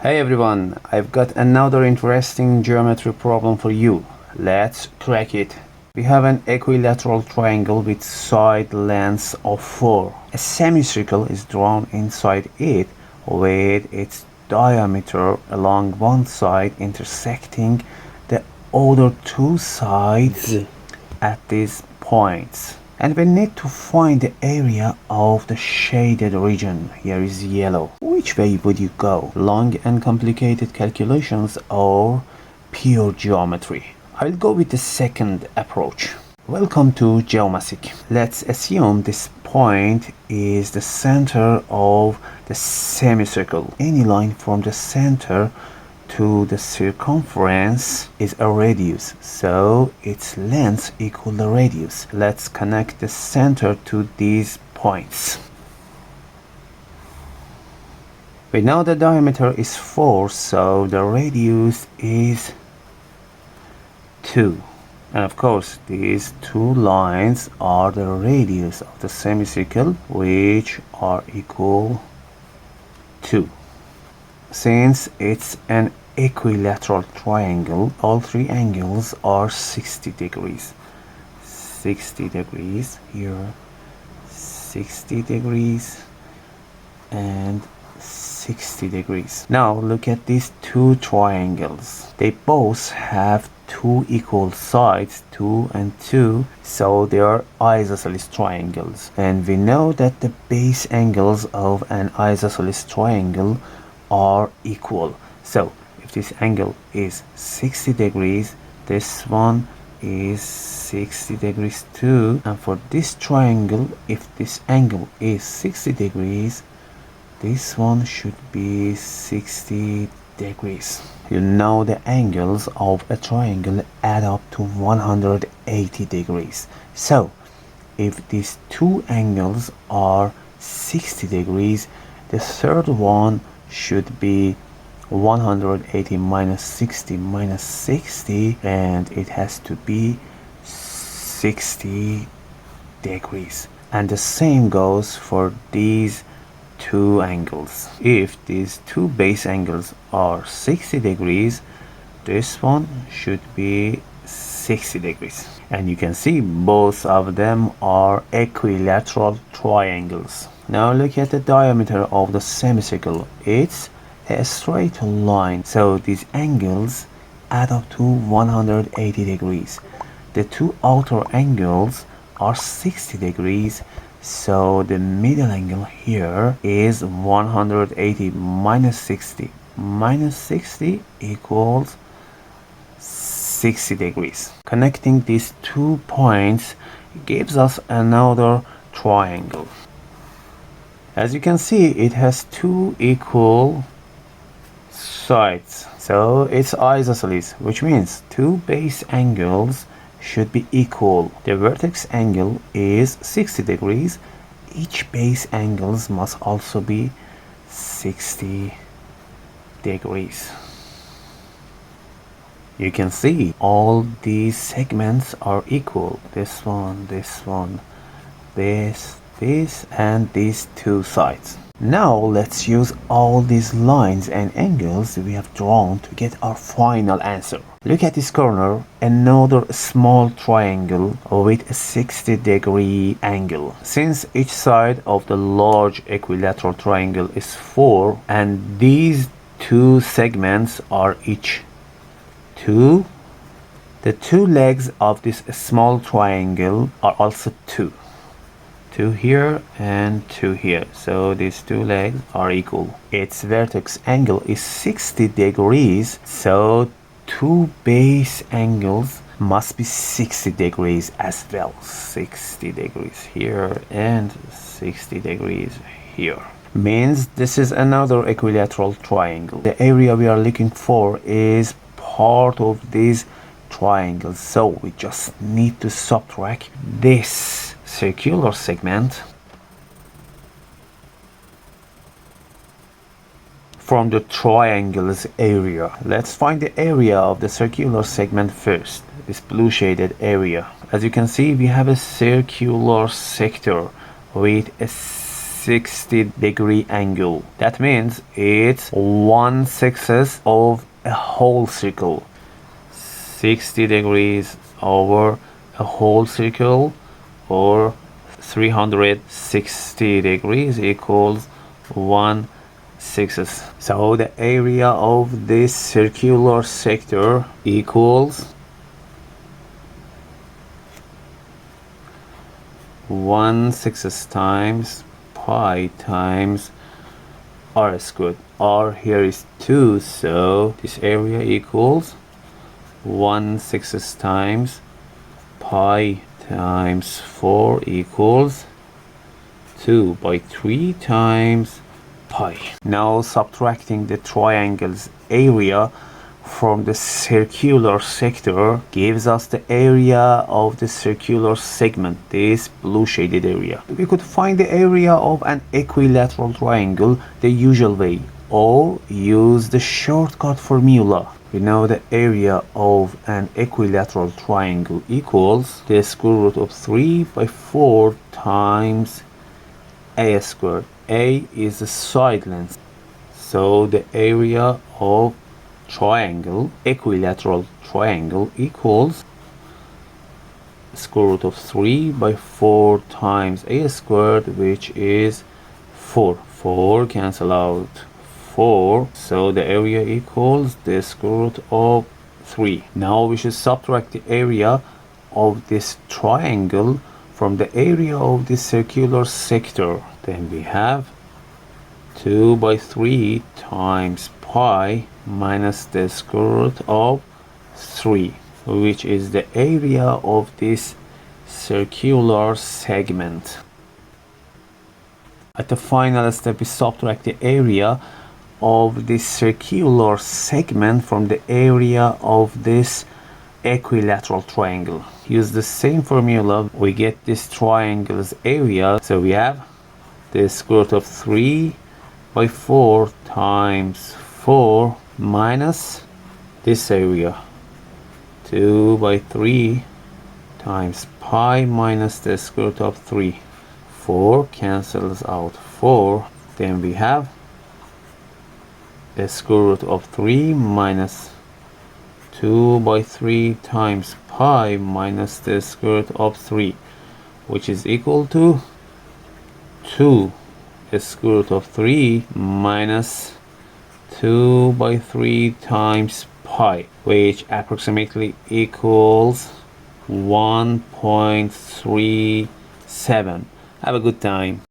Hey everyone, I've got another interesting geometry problem for you. Let's crack it. We have an equilateral triangle with side lengths of 4. A semicircle is drawn inside it with its diameter along one side intersecting the other two sides at these points. And we need to find the area of the shaded region. Here is yellow. Which way would you go? Long and complicated calculations or pure geometry? I'll go with the second approach. Welcome to Geomasic. Let's assume this point is the center of the semicircle. Any line from the center to the circumference is a radius, so its length equals the radius. Let's connect the center to these points. We know the diameter is 4, so the radius is 2. And of course, these two lines are the radius of the semicircle, which are equal to. Since it's an equilateral triangle, all three angles are 60 degrees. 60 degrees here, 60 degrees, and 60 degrees. Now look at these two triangles. They both have two equal sides, 2 and 2, so they are isosceles triangles. And we know that the base angles of an isosceles triangle are equal. So if this angle is 60 degrees, this one is 60 degrees too. And for this triangle, if this angle is 60 degrees, this one should be 60 degrees. You know the angles of a triangle add up to 180 degrees. So if these two angles are 60 degrees, the third one should be 180 minus 60 minus 60, and it has to be 60 degrees. And the same goes for these two angles. If these two base angles are 60 degrees, this one should be 60 degrees. And you can see both of them are equilateral triangles. Now look at the diameter of the semicircle. It's a straight line, so these angles add up to 180 degrees. The two outer angles are 60 degrees, so the middle angle here is 180 minus 60. Minus 60 equals 60 degrees. Connecting these 2 points gives us another triangle. As you can see, it has 2 equal sides, so it's isosceles, which means 2 base angles should be equal. The vertex angle is 60 degrees. Each base angles must also be 60 degrees. You can see all these segments are equal. This one, this, and these two sides. Now let's use all these lines and angles we have drawn to get our final answer. Look at this corner, another small triangle with a 60-degree angle. Since each side of the large equilateral triangle is 4 and these two segments are each 2, the two legs of this small triangle are also 2. 2 here and 2 here, so these two legs are equal. Its vertex angle is 60 degrees, so 2 base angles must be 60 degrees as well. 60 degrees here and 60 degrees here. Means this is another equilateral triangle. The area we are looking for is part of these triangles, so we just need to subtract this circular segment from the triangle's area. Let's find the area of the circular segment first, this blue shaded area. As you can see, we have a circular sector with a 60-degree angle. That means it's 1/6 of a whole circle. 60 degrees over a whole circle, or 360 degrees equals 1/6. So the area of this circular sector equals 1/6 times pi times r squared. R here is 2, so this area equals 1/6 times pi times 4 equals 2/3 times pi. Now subtracting the triangle's area from the circular sector gives us the area of the circular segment, this blue shaded area. We could find the area of an equilateral triangle the usual way, or use the shortcut formula. We know the area of an equilateral triangle equals the square root of 3/4 times a squared. A is the side length, so the area of triangle, equilateral triangle, equals square root of 3/4 times a squared, which is 4. 4 cancel out 4, so the area equals the square root of 3. Now we should subtract the area of this triangle from the area of the circular sector. Then we have 2/3 times pi minus the square root of 3, which is the area of this circular segment. At the final step, we subtract the area of this circular segment from the area of this equilateral triangle. Use the same formula, we get this triangle's area, so we have the square root of 3/4 times 4 minus this area, 2/3 times pi minus the square root of 3. 4 cancels out 4, then we have the square root of 3 minus 2/3 times pi minus the square root of 3, which is equal to 2 the square root of 3 minus 2/3 times pi, which approximately equals 1.37. Have a good time.